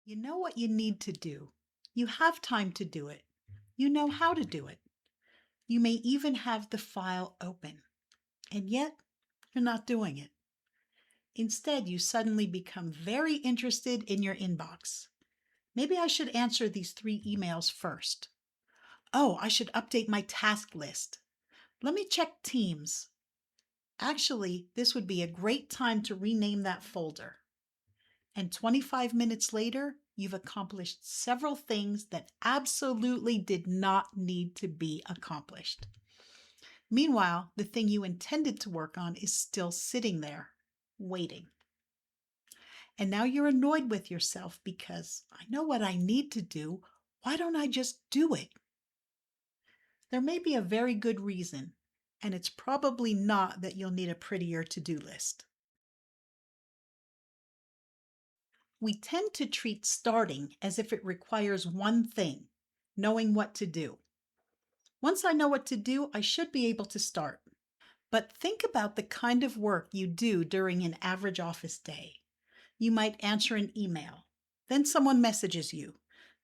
You know what you need to do. You have time to do it. You know how to do it. You may even have the file open, and yet you're not doing it. Instead, you suddenly become very interested in your inbox. Maybe I should answer these 3 emails first. Oh, I should update my task list. Let me check Teams. Actually, this would be a great time to rename that folder. And 25 minutes later, you've accomplished several things that absolutely did not need to be accomplished. Meanwhile, the thing you intended to work on is still sitting there, waiting. And now you're annoyed with yourself because I know what I need to do. Why don't I just do it? There may be a very good reason, and it's probably not that you'll need a prettier to-do list. We tend to treat starting as if it requires one thing, knowing what to do. Once I know what to do, I should be able to start. But think about the kind of work you do during an average office day. You might answer an email. Then someone messages you.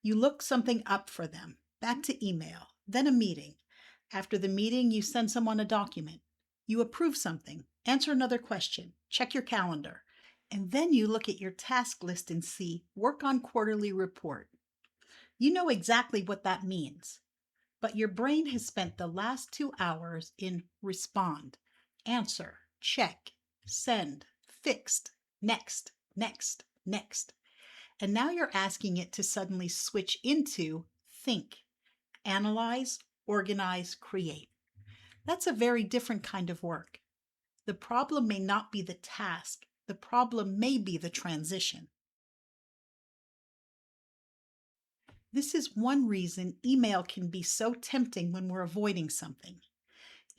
You look something up for them. Back to email. Then a meeting. After the meeting, you send someone a document. You approve something. Answer another question. Check your calendar. And then you look at your task list and see work on quarterly report. You know exactly what that means. But your brain has spent the last 2 hours in respond, answer, check, send, fixed, next, next, next. And now you're asking it to suddenly switch into think, analyze, organize, create. That's a very different kind of work. The problem may not be the task. The problem may be the transition. This is one reason email can be so tempting when we're avoiding something.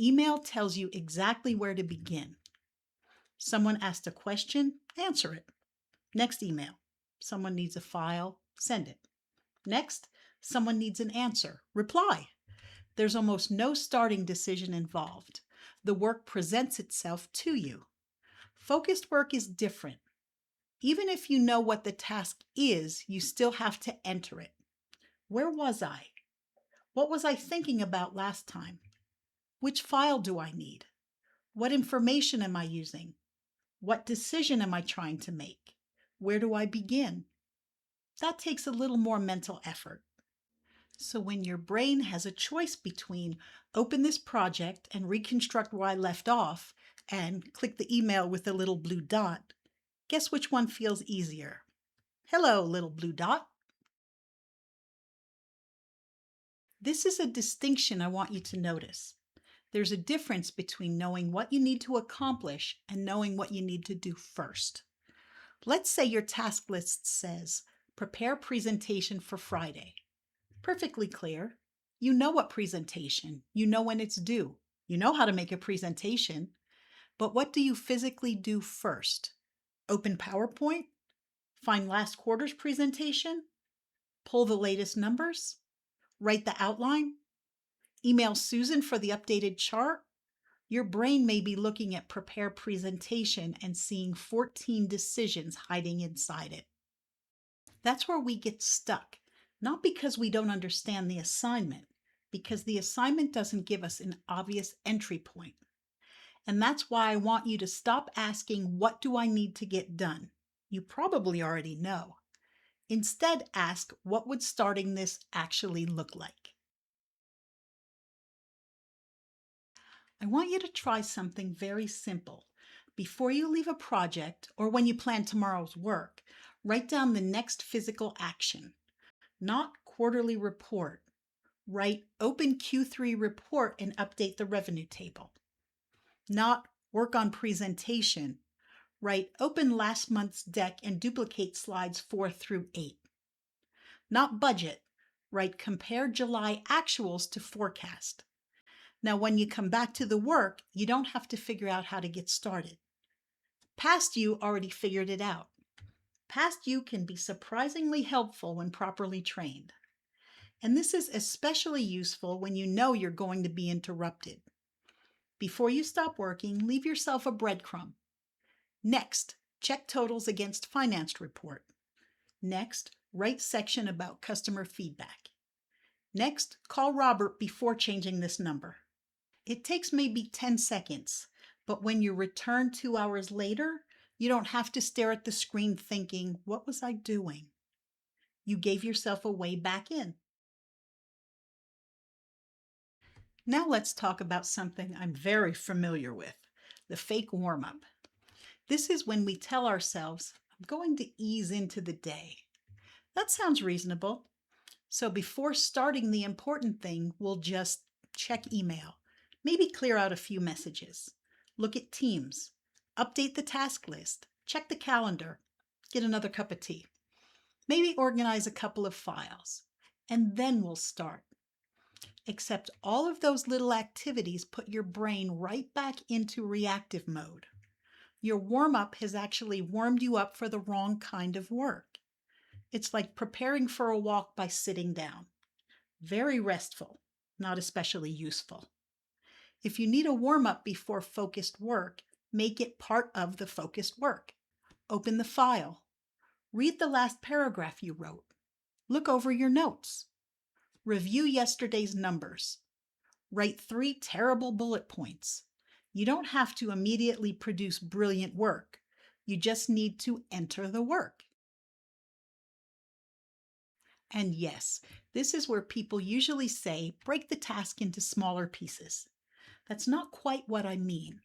Email tells you exactly where to begin. Someone asked a question, answer it. Next email. Someone needs a file, send it. Next, someone needs an answer, reply. There's almost no starting decision involved. The work presents itself to you. Focused work is different. Even if you know what the task is, you still have to enter it. Where was I? What was I thinking about last time? Which file do I need? What information am I using? What decision am I trying to make? Where do I begin? That takes a little more mental effort. So when your brain has a choice between open this project and reconstruct where I left off and click the email with the little blue dot, guess which one feels easier? Hello, little blue dot. This is a distinction I want you to notice. There's a difference between knowing what you need to accomplish and knowing what you need to do first. Let's say your task list says, prepare presentation for Friday. Perfectly clear. You know what presentation. You know when it's due. You know how to make a presentation. But what do you physically do first? Open PowerPoint? Find last quarter's presentation? Pull the latest numbers? Write the outline? Email Susan for the updated chart? Your brain may be looking at prepare presentation and seeing 14 decisions hiding inside it. That's where we get stuck, not because we don't understand the assignment, because the assignment doesn't give us an obvious entry point. And that's why I want you to stop asking, what do I need to get done? You probably already know. Instead, ask, what would starting this actually look like? I want you to try something very simple. Before you leave a project or when you plan tomorrow's work, write down the next physical action. Not quarterly report. Write open Q3 report and update the revenue table. Not work on presentation. Write open last month's deck and duplicate slides 4 through 8. Not budget. Write compare July actuals to forecast. Now, when you come back to the work, you don't have to figure out how to get started. Past you already figured it out. Past you can be surprisingly helpful when properly trained. And this is especially useful when you know you're going to be interrupted. Before you stop working, leave yourself a breadcrumb. Next, check totals against finance report. Next, Write section about customer feedback. Next, call Robert before changing this number. It takes maybe 10 seconds, but when you return 2 hours later, you don't have to stare at the screen thinking, what was I doing? You gave yourself a way back in. Now let's talk about something I'm very familiar with, the fake warm-up. This is when we tell ourselves, I'm going to ease into the day. That sounds reasonable. So before starting the important thing, we'll just check email, maybe clear out a few messages, look at Teams, update the task list, check the calendar, get another cup of tea, maybe organize a couple of files, and then we'll start. Except all of those little activities put your brain right back into reactive mode. Your warm-up has actually warmed you up for the wrong kind of work. It's like preparing for a walk by sitting down. Very restful, not especially useful. If you need a warm-up before focused work, make it part of the focused work. Open the file. Read the last paragraph you wrote. Look over your notes. Review yesterday's numbers. Write 3 terrible bullet points. You don't have to immediately produce brilliant work. You just need to enter the work. And yes, this is where people usually say, break the task into smaller pieces. That's not quite what I mean.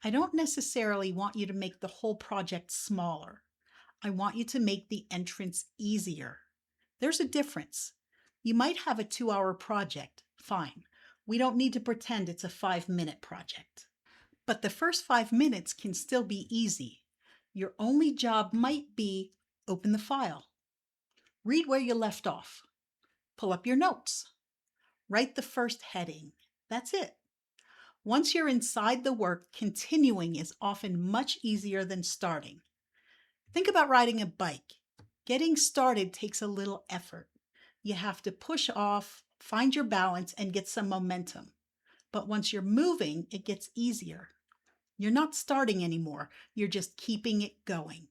I don't necessarily want you to make the whole project smaller. I want you to make the entrance easier. There's a difference. You might have a 2-hour project. Fine. We don't need to pretend it's a 5-minute project. But the first 5 minutes can still be easy. Your only job might be open the file. Read where you left off. Pull up your notes. Write the first heading. That's it. Once you're inside the work, continuing is often much easier than starting. Think about riding a bike. Getting started takes a little effort. You have to push off, find your balance, and get some momentum. But once you're moving, it gets easier. You're not starting anymore. You're just keeping it going.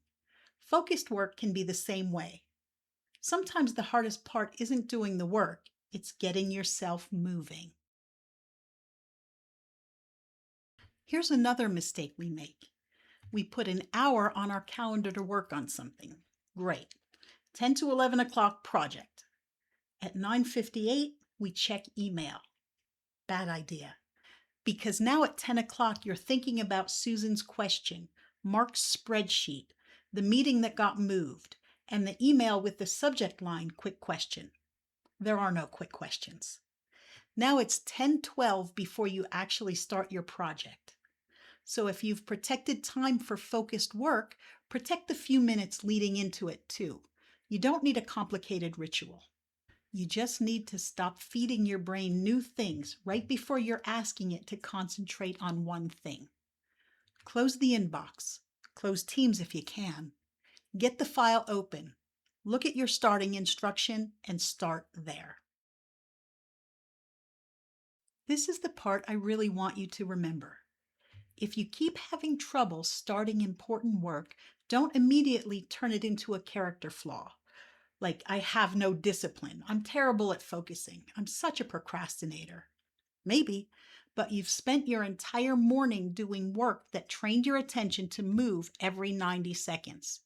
Focused work can be the same way. Sometimes the hardest part isn't doing the work, it's getting yourself moving. Here's another mistake we make. We put an hour on our calendar to work on something. Great. 10 to 11 o'clock project. At 9:58, we check email. Bad idea. Because now at 10 o'clock, you're thinking about Susan's question, Mark's spreadsheet, the meeting that got moved, and the email with the subject line, quick question. There are no quick questions. Now it's 10:12 before you actually start your project. So if you've protected time for focused work, protect the few minutes leading into it too. You don't need a complicated ritual. You just need to stop feeding your brain new things right before you're asking it to concentrate on one thing. Close the inbox. Close Teams if you can. Get the file open. Look at your starting instruction and start there. This is the part I really want you to remember. If you keep having trouble starting important work, don't immediately turn it into a character flaw. Like, I have no discipline. I'm terrible at focusing. I'm such a procrastinator. Maybe, but you've spent your entire morning doing work that trained your attention to move every 90 seconds.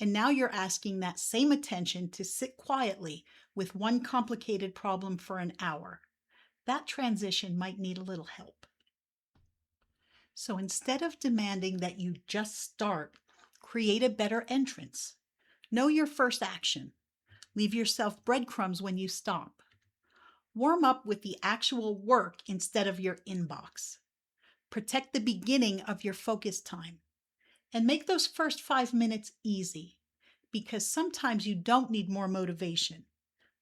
And now you're asking that same attention to sit quietly with one complicated problem for an hour. That transition might need a little help. So instead of demanding that you just start, create a better entrance. Know your first action. Leave yourself breadcrumbs when you stop. Warm up with the actual work instead of your inbox. Protect the beginning of your focus time. And make those first 5 minutes easy, because sometimes you don't need more motivation.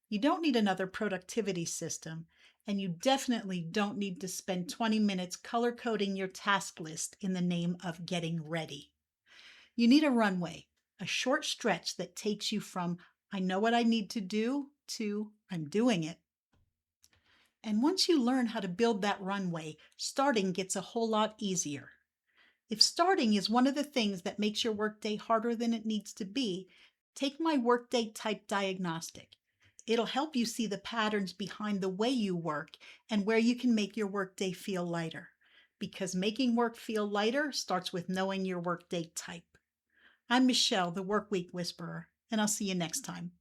You don't need another productivity system, and you definitely don't need to spend 20 minutes color-coding your task list in the name of getting ready. You need a runway, a short stretch that takes you from I know what I need to do to I'm doing it. And once you learn how to build that runway, starting gets a whole lot easier. If starting is one of the things that makes your workday harder than it needs to be, Take my Workday type diagnostic. It'll help you see the patterns behind the way you work and where you can make your workday feel lighter. Because making work feel lighter starts with knowing your workday type. I'm Michelle, the Workweek Whisperer, and I'll see you next time.